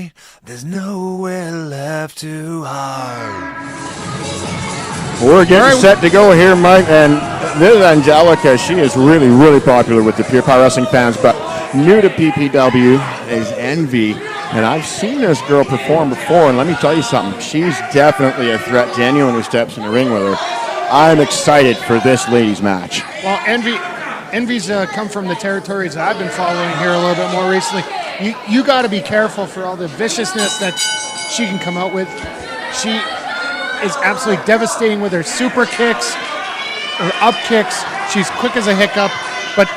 away. There's nowhere left to hide. We're getting set to go here, Mike, and this is Angelica. She is really, really popular with the Pure Power Wrestling fans, but new to PPW is Envy, and I've seen this girl perform before, and let me tell you something. She's definitely a threat to anyone who steps in the ring with her. I'm excited for this ladies' match. Well, Envy's come from the territories I've been following here a little bit more recently. You got to be careful for all the viciousness that she can come out with. She is absolutely devastating with her super kicks, her up kicks. She's quick as a hiccup, but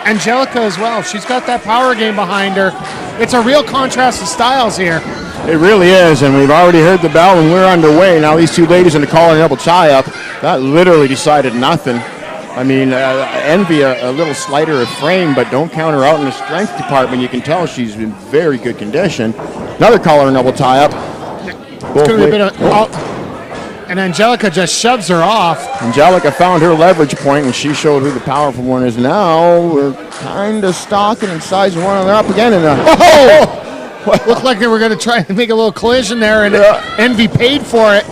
Angelica as well. She's got that power game behind her. It's a real contrast of styles here. It really is, and we've already heard the bell and we're underway. Now these two ladies in the collar and double tie-up, that literally decided nothing. I mean, Envy a little slighter of frame, but don't count her out in the strength department. You can tell she's in very good condition. Another collar and double tie-up. It's going to be a bit of... And Angelica just shoves her off. Angelica found her leverage point, and she showed who the powerful one is. Now we're kind of stalking and sizing one another up again. And looked like they were going to try and make a little collision there, and Envy paid for it.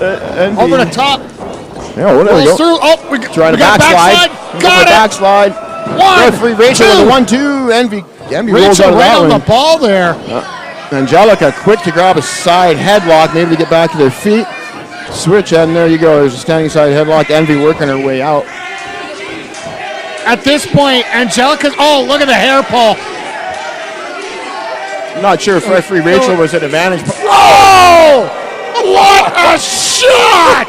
Over the top. Yeah, well, there we go. Through. Oh, we trying to backslide. Got it. Backslide. One. Referee Rachel with a 1-2. Envy rolls out of right that on one. the ball there. Angelica quick to grab a side headlock, maybe to get back to their feet. Switch, and there you go. There's a standing side headlock. Envy working her way out. At this point, Angelica's... Oh, look at the hair pull. I'm not sure if referee Rachel was at advantage. Oh! What a shot!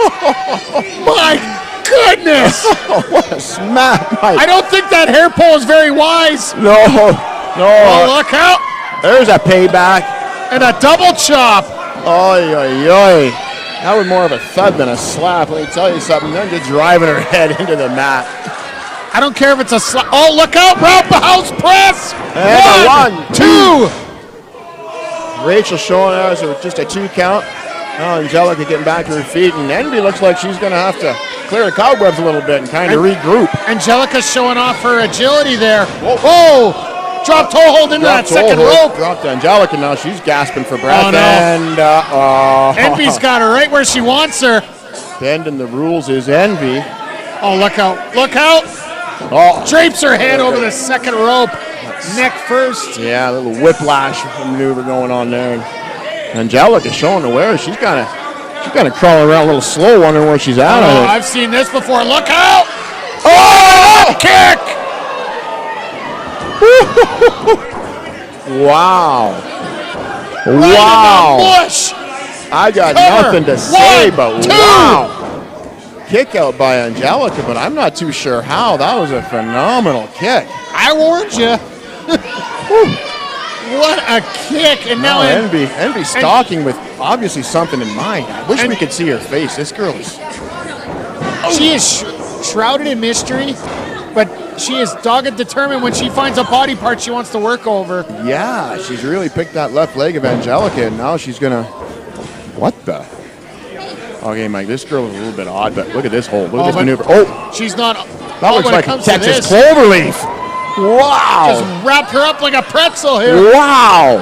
My goodness! What a smack, Mike. I don't think that hair pull is very wise. No. Oh, look out. There's a payback. And a double chop. Oy, oy, oy. That was more of a thud than a slap. Let me tell you something. They're just driving her head into the mat. I don't care if it's a slap. Oh, look out. Roundhouse press. And 1, 2. Rachel showing us just a 2 count. Now Angelica getting back to her feet, and Envy looks like she's going to have to clear the cobwebs a little bit and kind of regroup. Angelica's showing off her agility there. Whoa! Drop toe hold into that second rope. Dropped Angelica now. She's gasping for breath. Oh, no. And Envy's got her right where she wants her. Bending the rules is Envy. Oh, look out. Look out. Oh. Drapes her head over the second rope. Neck first. Yeah, a little whiplash maneuver going on there. Angelica showing aware. She's kind of crawling around a little slow, wondering where she's at. Oh, I've seen this before. Look out! Oh, kick! Wow. Right Wow. in the bush. I got nothing to say, but wow. Kick out by Angelica, but I'm not too sure how. That was a phenomenal kick. I warned you. What a kick. And now Envy stalking with obviously something in mind. I wish we could see her face. This girl is... She is shrouded in mystery, but she is dogged determined. When she finds a body part she wants to work over. Yeah, she's really picked that left leg of Angelica, and now she's going to... What the... Okay, Mike, this girl is a little bit odd, but look at this hold. Look at this maneuver. Oh! She's not... That looks like a Texas cloverleaf. Wow! Just wrapped her up like a pretzel here. Wow!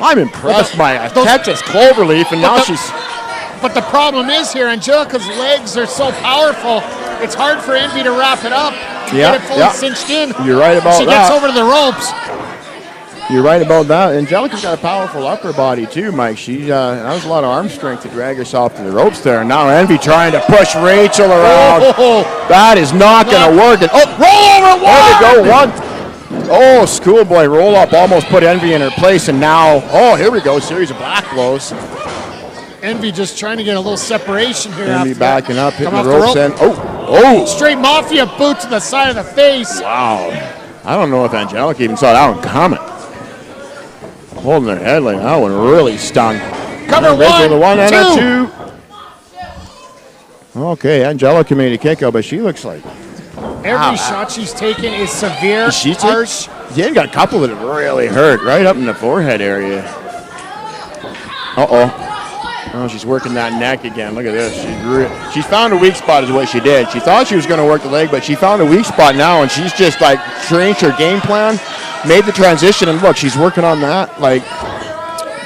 I'm impressed by a Texas cloverleaf, and now she's... But the problem is here, Angelica's legs are so powerful, it's hard for Envy to wrap it up. Get it fully cinched in. You're right about that. She gets over to the ropes. You're right about that. Angelica's got a powerful upper body too, Mike. She that was a lot of arm strength to drag herself to the ropes there. And now Envy trying to push Rachel around. That is not going to work. Roll over one. There we go. One. Oh, schoolboy roll up almost put Envy in her place, and now here we go. Series of black blows. Envy just trying to get a little separation here. Envy backing up, hitting the ropes. And straight mafia boot to the side of the face. Wow. I don't know if Angelica even saw that one coming. Holding their head like that one really stung. Cover one, and a two. Okay, Angelica made a kick out, but she looks like every shot she's taken is severe, harsh. Yeah, got a couple that have really hurt, right up in the forehead area. Oh, she's working that neck again. Look at this. She's found a weak spot is what she did. She thought she was going to work the leg, but she found a weak spot now, and she's just like changed her game plan, made the transition, and look, she's working on that. Like,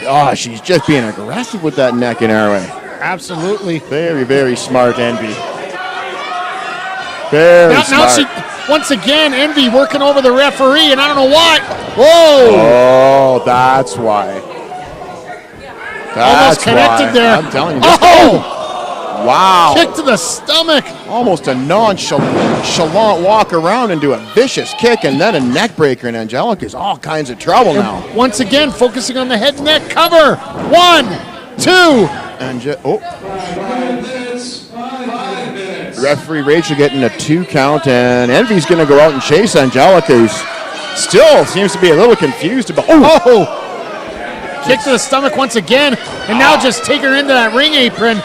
Oh, she's just being aggressive with that neck and airway. Absolutely. Very, very smart, Envy. Very smart. Now she, once again, Envy working over the referee, and I don't know why. Whoa! Oh, that's why. Almost connected there. I'm telling you. Oh! Wow. Kick to the stomach. Almost a nonchalant walk around into a vicious kick and then a neck breaker, and Angelica's all kinds of trouble now. Once again, focusing on the head and neck cover. 1, 2. Referee Rachel getting a 2 count, and Envy's going to go out and chase Angelica, who's still seems to be a little confused about. Kick to the stomach once again, and now just take her into that ring apron.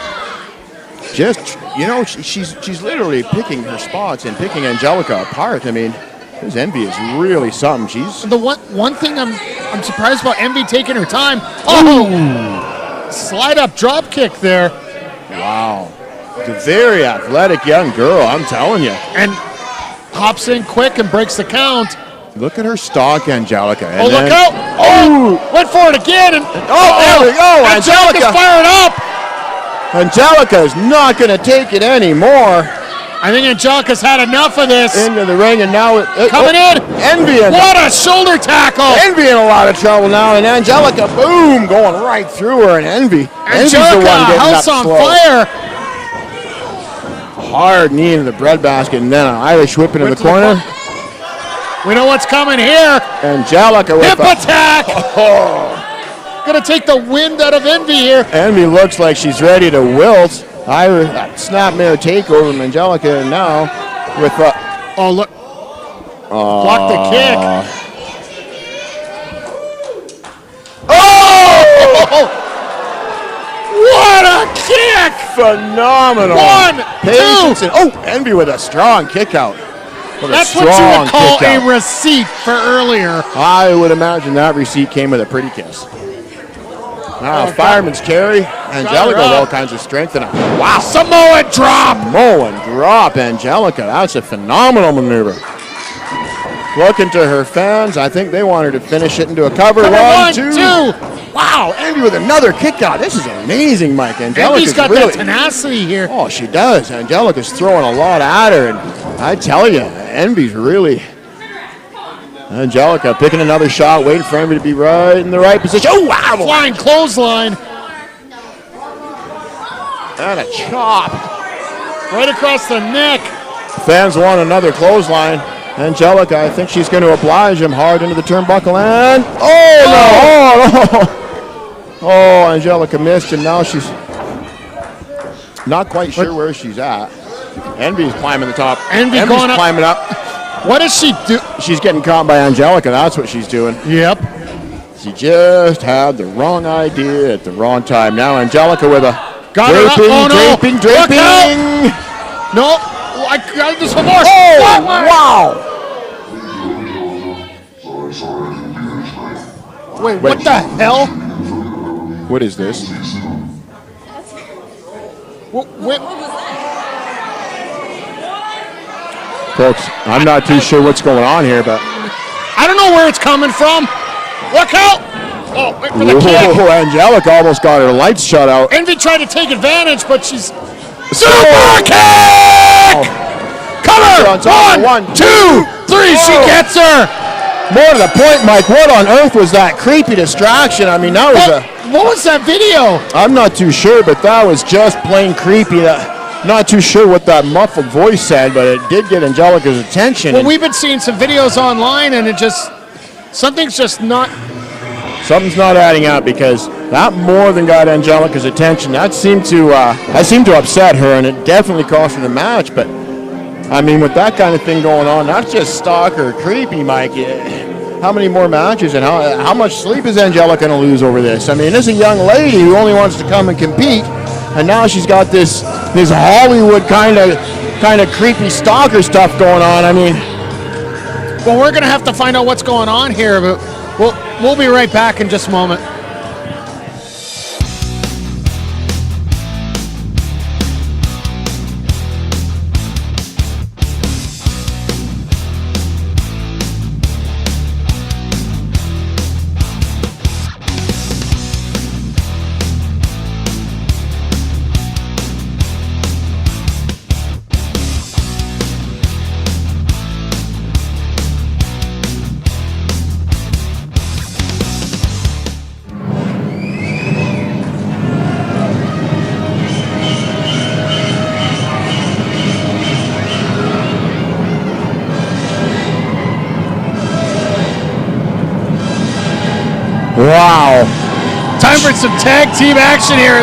Just, you know, she's literally picking her spots and picking Angelica apart. I mean, this Envy is really something. She's the one thing I'm surprised about Envy taking her time. Slide up drop kick there. Wow. It's a very athletic young girl, I'm telling you. And hops in quick and breaks the count. Look at her stalk, Angelica. And look out! Went for it again. And there we go. Angelica's fired up. Angelica is not going to take it anymore. I think Angelica's had enough of this. Into the ring, and now coming in. Envy. What a shoulder tackle. Envy in a lot of trouble now, and Angelica, boom, going right through her, and Envy. Angelica, Envy's the one getting house up on slow. fire. Hard knee into the breadbasket, and then an Irish whip into the corner. We know what's coming here. Angelica with hip attack. Gonna take the wind out of Envy here. Envy looks like she's ready to wilt. Snapmare takeover from Angelica, and now with look. Block the kick. What a kick! Phenomenal. 1, 2. Envy with a strong kick out. That's what you would call a receipt for earlier. I would imagine that receipt came with a pretty kiss. Now, fireman's carry. Angelica with all kinds of strength. And wow. Samoan drop. Samoan drop, Angelica. That's a phenomenal maneuver. Looking to her fans. I think they want her to finish it into a cover. 1, 2. Wow, Envy with another kick out. This is amazing, Mike. Envy's got that tenacity here. Oh, she does. Angelica's throwing a lot at her. And I tell you, Envy's really... Angelica picking another shot, waiting for Envy to be right in the right position. Oh, wow! Flying clothesline. And a chop. Right across the neck. Fans want another clothesline. Angelica, I think she's going to oblige him hard into the turnbuckle. And... Oh, Angelica missed, and now she's not quite sure where she's at. Envy's climbing the top. Envy's climbing up. What does she do? She's getting caught by Angelica. That's what she's doing. Yep. She just had the wrong idea at the wrong time. Now Angelica with a draping. No, I got this one more. Oh, wow. Wait, what the hell? What is this? Wait. Folks, I'm not too sure what's going on here, but... I don't know where it's coming from. Look out! Oh, wait for the kick. Angelica almost got her lights shut out. Envy tried to take advantage, but she's... Super kick! Cover! 1, 2, 3, she gets her! More to the point, Mike, what on earth was that creepy distraction? I mean, that was what was that video? I'm not too sure, but that was just plain creepy. Not too sure what that muffled voice said, but it did get Angelica's attention. Well, we've been seeing some videos online, and something's not adding up, because that more than got Angelica's attention. That seemed to upset her, and it definitely cost her the match. But I mean, with that kind of thing going on, that's just stalker creepy, Mike. How many more matches and how much sleep is Angelica going to lose over this? I mean, this is a young lady who only wants to come and compete, and now she's got this Hollywood kind of creepy stalker stuff going on. I mean, well, we're going to have to find out what's going on here, but we'll be right back in just a moment. Wow. Time for some tag team action here.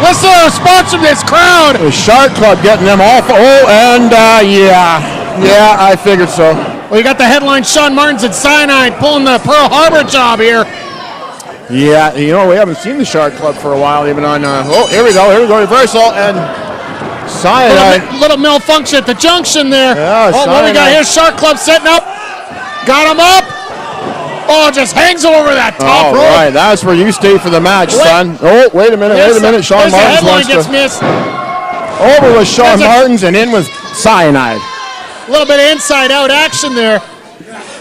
Listen to the response from this crowd. The Shark Club getting them off. Oh, and yeah, I figured so. Well, you got the headline Shaun Martens and Cyanide pulling the Pearl Harbor job here. Yeah, you know, we haven't seen the Shark Club for a while, even on, here we go, reversal, and Cyanide. Little malfunction at the junction there. Yeah, oh, what do we got here? Shark Club setting up. Got him up. Oh, just hangs over that top rope. All right, that's where you stay for the match, son. Oh, wait a minute. Shaun Martens wants gets missed. Over with Shaun Martens and in with Cyanide. A little bit of inside-out action there.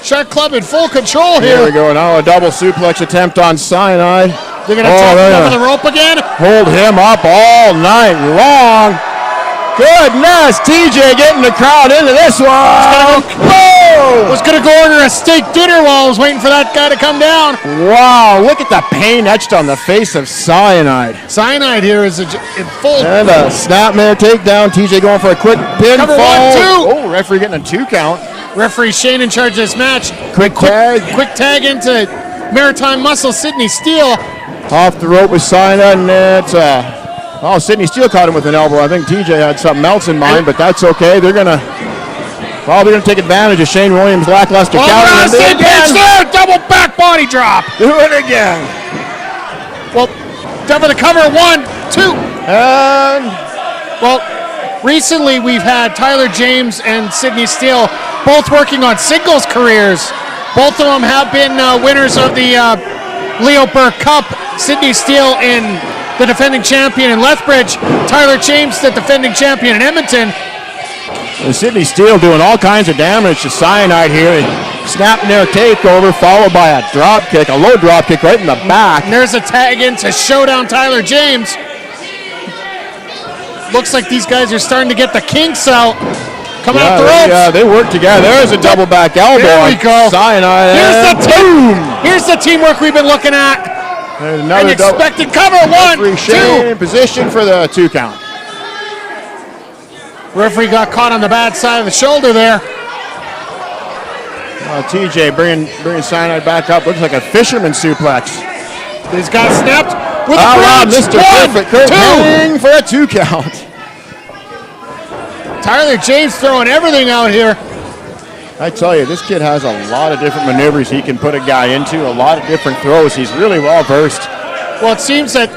Shark Club in full control here. Here we go. Now a double suplex attempt on Cyanide. They're going to tap him over the rope again. Hold him up all night long. Goodness, TJ getting the crowd into this one. Was going to go order a steak dinner while I was waiting for that guy to come down. Wow, look at the pain etched on the face of Cyanide. Cyanide here is in full. And a snapmare takedown. TJ going for a quick pinfall. Cover 1, 2. Oh, referee getting a 2 count. Referee Shane in charge of this match. Quick tag. Quick tag into Maritime Muscle Sydney Steele. Off the rope with Cyanide, and it's Sydney Steele caught him with an elbow. I think TJ had something else in mind, but that's okay. They're gonna take advantage of Shane Williams' lackluster counter. There, double back body drop. Do it again. Well, down for the cover. 1, 2. And recently we've had Tyler James and Sydney Steele both working on singles careers. Both of them have been winners of the Leo Burke Cup. Sydney Steele in the defending champion in Lethbridge. Tyler James, the defending champion in Edmonton. And Sydney Steele doing all kinds of damage to Cyanide here. Snapping their takeover, followed by a drop kick, a low drop kick right in the back. And there's a tag into Showdown Tyler James. Looks like these guys are starting to get the kinks out. Coming off the ropes. Yeah, they work together. There's a double back elbow. There we go. Cyanide. Here's the teamwork we've been looking at. Another expected cover. 1, 2. In position for the 2 count. Referee got caught on the bad side of the shoulder there. TJ bringing Cyanide back up. Looks like a fisherman suplex. He's got snapped with a bridge. Mr. Perfect. 2 for a 2 count. Tyler James throwing everything out here. I tell you, this kid has a lot of different maneuvers he can put a guy into, a lot of different throws. He's really well versed. Well, it seems that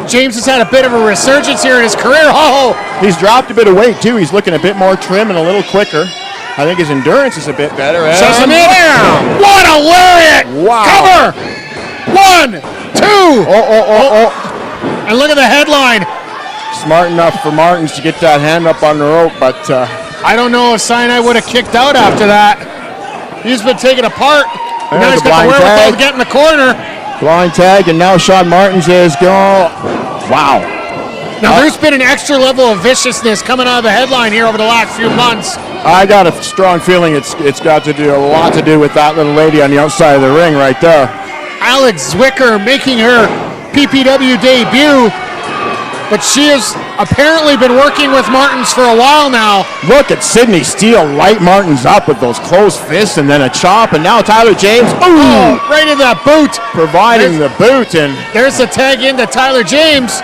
James has had a bit of a resurgence here in his career. Oh! He's dropped a bit of weight, too. He's looking a bit more trim and a little quicker. I think his endurance is a bit better. Shows him in. What a lariat! Wow. Cover! 1, 2. And look at the headline. Smart enough for Martens to get that hand up on the rope, but I don't know if Cyanide would have kicked out after that. He's been taken apart. Now he's got the wherewithal to get in the corner. Blind tag, and now Shaun Martens is going. Wow. Now there's been an extra level of viciousness coming out of the headline here over the last few months. I got a strong feeling it's got to do a lot to do with that little lady on the outside of the ring right there. Alex Zwicker making her PPW debut. But she has apparently been working with Martens for a while now. Look at Sydney Steele light Martens up with those closed fists and then a chop, and now Tyler James. Oh, right in that boot. Providing the boot, and there's the tag into Tyler James.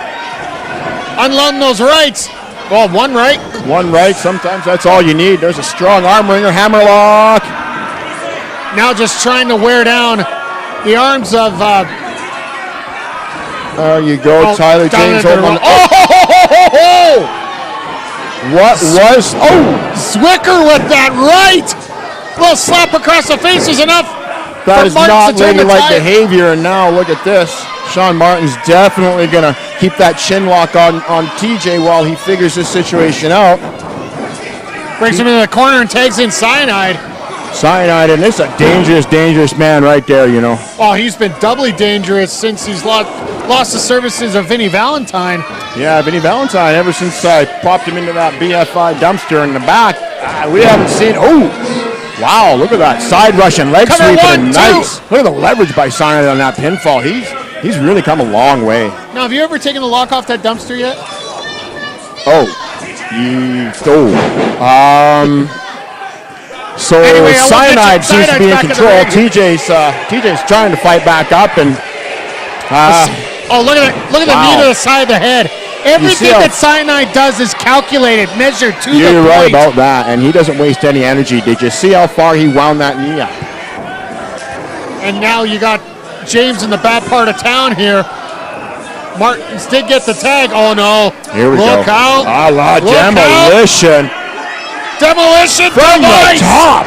Unloading those rights. Well, one right. One right, sometimes that's all you need. There's a strong arm wringer, hammerlock. Now just trying to wear down the arms of... there you go, Tyler James. What was... Zwicker with that right! A little slap across the face is enough. That is not ladylike behavior, and now look at this. Shaun Martens definitely going to keep that chin lock on TJ while he figures this situation out. Brings him into the corner and tags in Cyanide. Cyanide, and this is a dangerous man right there, you know. Oh, he's been doubly dangerous since he's lost the services of Vinny Valentine. Yeah, Vinny Valentine, ever since I popped him into that BFI dumpster in the back, we haven't seen... Oh, wow, look at that. Side rush and leg sweep. Nice. Look at the leverage by Cyanide on that pinfall. He's really come a long way. Now, have you ever taken the lock off that dumpster yet? So Anyway, Cyanide seems to be in back in the control. ring. TJ's trying to fight back up, and oh, look at the knee to the side of the head. Everything that Cyanide does is calculated, measured to the point. You're right about that, and he doesn't waste any energy. Did you see how far he wound that knee up? And now you got James in the bad part of town here. Martens did get the tag. Oh no! Here we Look go. out! A la Look demolition. Demolition From the device! top.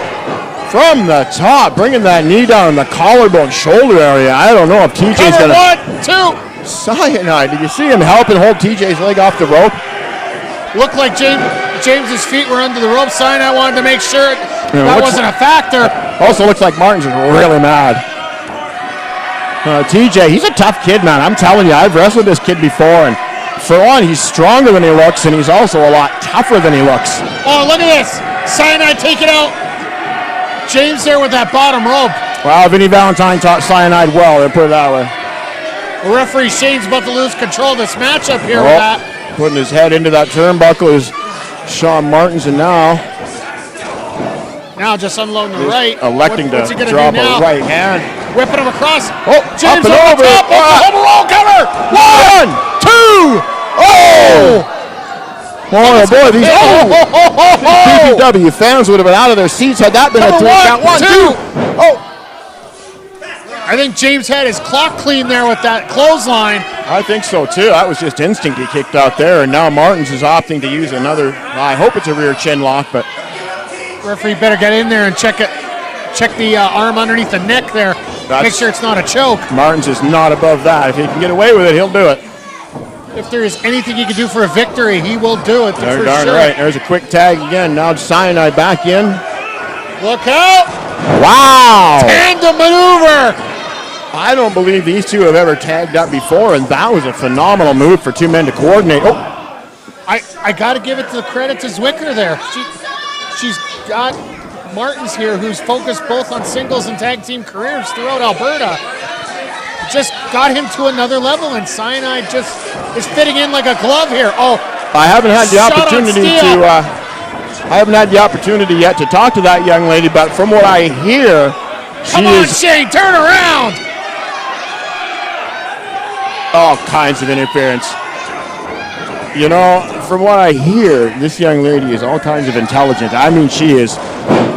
From the top, bringing that knee down in the collarbone shoulder area. I don't know if TJ's Cover gonna. 1, 2. Cyanide. Did you see him helping hold TJ's leg off the rope? Looked like James's feet were under the rope. Cyanide wanted to make sure Yeah, that wasn't a factor. Also looks like Martins is really mad. TJ, he's a tough kid, man. I'm telling you, I've wrestled this kid before, and for one, he's stronger than he looks, and he's also a lot tougher than he looks. Oh, look at this! Cyanide take it out. James there with that bottom rope. Well, Vinny Valentine taught Cyanide well, let's put it that way. Referee Shane's about to lose control of this matchup here with that. Putting his head into that turnbuckle is Shaun Martens, and now just unloading the right. Electing What's he to gonna drop do now? a right hand. Whipping him across. Oh, James up and on over. the top. Oklahoma roll cover. 1, 2. Oh! Boy, these PPW fans would have been out of their seats had that been a 3 count. 1, 2. Oh! I think James had his clock clean there with that clothesline. I think so too. That was just instinct he kicked out there, and now Martins is opting to use another. I hope it's a rear chin lock, but Referee better get in there and check the arm underneath the neck there. Make sure it's not a choke. Martins is not above that. If he can get away with it, he'll do it. If there is anything he can do for a victory, he will do it. They're for darn sure. right. There's a quick tag again. Now Cyanide back in. Look out! Wow! Tandem maneuver! I don't believe these two have ever tagged up before, and that was a phenomenal move for two men to coordinate. Oh! I got to give it to the credit to Zwicker there. She's got Martins here, who's focused both on singles and tag team careers throughout Alberta. Just got him to another level, and Cyanide just is fitting in like a glove here. Oh! I haven't had the opportunity to. I haven't had the opportunity yet to talk to that young lady, but from what I hear, Come on, Shane, turn around! All kinds of interference. You know, from what I hear, this young lady is all kinds of intelligent. I mean, she is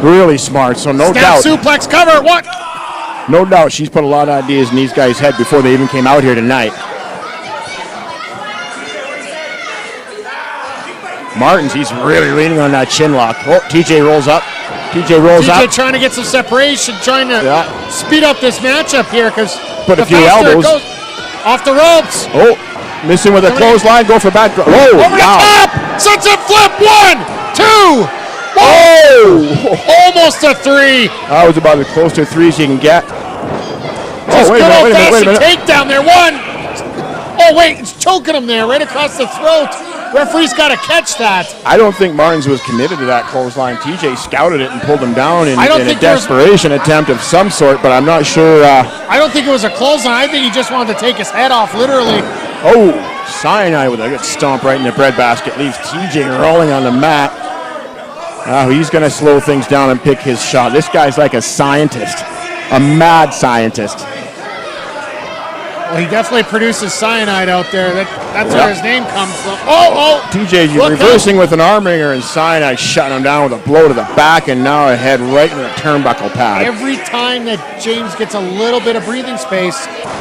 really smart, so no doubt. Suplex cover, what? No doubt she's put a lot of ideas in these guys' head before they even came out here tonight. Martins, he's really leaning on that chin lock. Oh, TJ rolls up. TJ trying to get some separation, trying to speed up this matchup here, because put a few elbows. Off the ropes. Oh, missing with a clothesline. Go for back. Whoa, over the top. Sunset flip. 1, 2. Oh, almost a 3. That was about as close to a 3 as you can get. Just wait a minute. Takedown there. 1. Oh, wait, it's choking him there right across the throat. Referee's got to catch that. I don't think Martins was committed to that clothesline. TJ scouted it and pulled him down in a desperation attempt of some sort, but I'm not sure. I don't think it was a clothesline. I think he just wanted to take his head off, literally. Oh, Cyanide with a good stomp right in the breadbasket. Leaves TJ rolling on the mat. Oh, he's going to slow things down and pick his shot. This guy's like a scientist, a mad scientist. Well, he definitely produces Cyanide out there. That's where his name comes from. Oh! TJ reversing with an arm wringer, and Cyanide shutting him down with a blow to the back, and now a head right in the turnbuckle pad. Every time that James gets a little bit of breathing space,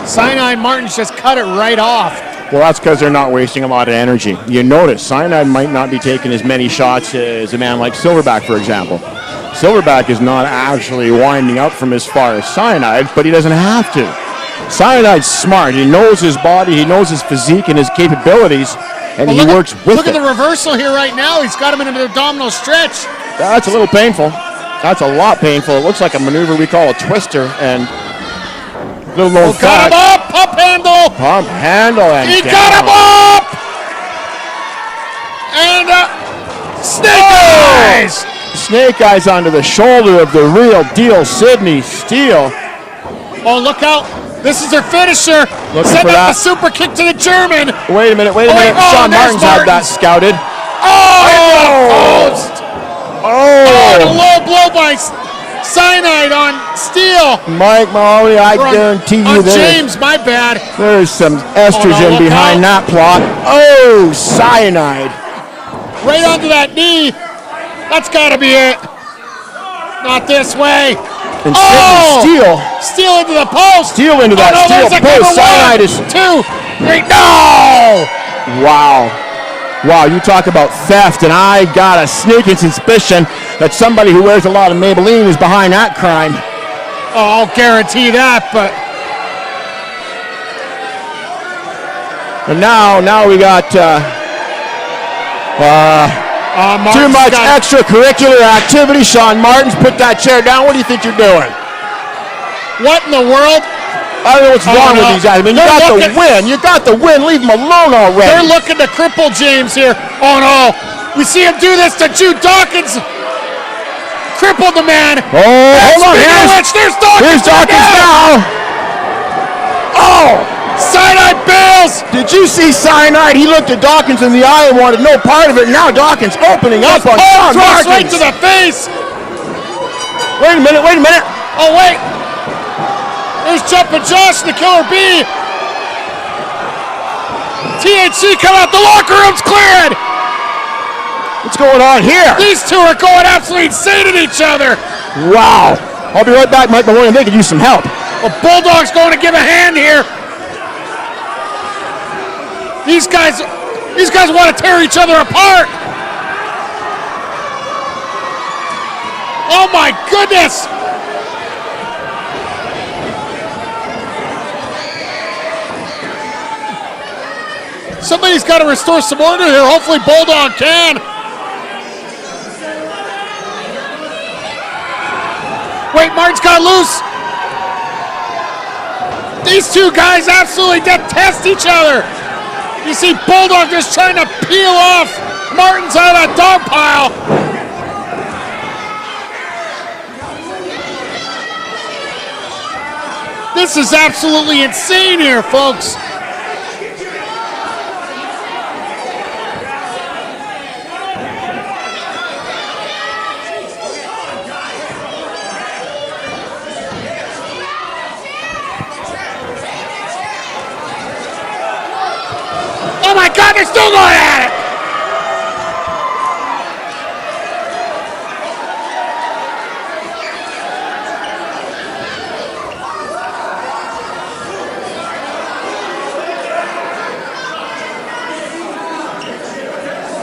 Cyanide Martins just cut it right off. Well, that's because they're not wasting a lot of energy. You notice Cyanide might not be taking as many shots as a man like Silverback, for example. Silverback is not actually winding up from as far as Cyanide, but he doesn't have to. Cyanide's smart. He knows his body, he knows his physique and his capabilities, and he works with it. Look at the reversal here right now. He's got him in an abdominal stretch. That's a little painful. That's a lot painful. It looks like a maneuver we call a twister, and little known got him up! Pump handle! Pump handle, and he got him up! And snake eyes! Snake eyes onto the shoulder of the real deal, Sydney Steele. Oh, look out! This is her finisher. Set up the super kick to the German. Wait a minute. Shaun Martens had that scouted. Oh! Oh, and a low blow by Cyanide on Steel. Mike Mahoney, I guarantee you James, my bad. There's some estrogen behind that plot. Oh, Cyanide. Right onto that knee. That's got to be it. Not this way. And Steel. Steel into the post. Steel into that Steel post. Cyanide is 2, 3. No! Wow. Wow, you talk about theft, and I got a sneaking suspicion that somebody who wears a lot of Maybelline is behind that crime. Oh, I'll guarantee that, but... And now we got too much extracurricular activity. Shaun Martens, put that chair down. What do you think you're doing? What in the world? I don't know what's wrong with these guys. I mean, you got the win. You got the win. Leave them alone already. They're looking to cripple James here. Oh, no. We see him do this to Jude Dawkins. Crippled the man. Oh, hold on. There's Dawkins. Here's Dawkins now. Oh. Cyanide bails. Did you see Cyanide? He looked at Dawkins in the eye and wanted no part of it. Now Dawkins opening up on Shaun Martens. Right to the face. Wait a minute. Oh, wait. There's Jumpin' Josh, the Killer Bee. THC come out. The locker room's cleared. What's going on here? These two are going absolutely insane at each other. Wow. I'll be right back, Mike Mahoney. They could use some help. Well, Bulldog's going to give a hand here. These guys want to tear each other apart. Oh my goodness. Somebody's got to restore some order here. Hopefully Bulldog can. Wait, Martin's got loose. These two guys absolutely detest each other. You see Bulldog just trying to peel off Martens out of that dog pile. This is absolutely insane here, folks. Oh my God, they're still going at it!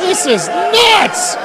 This is nuts!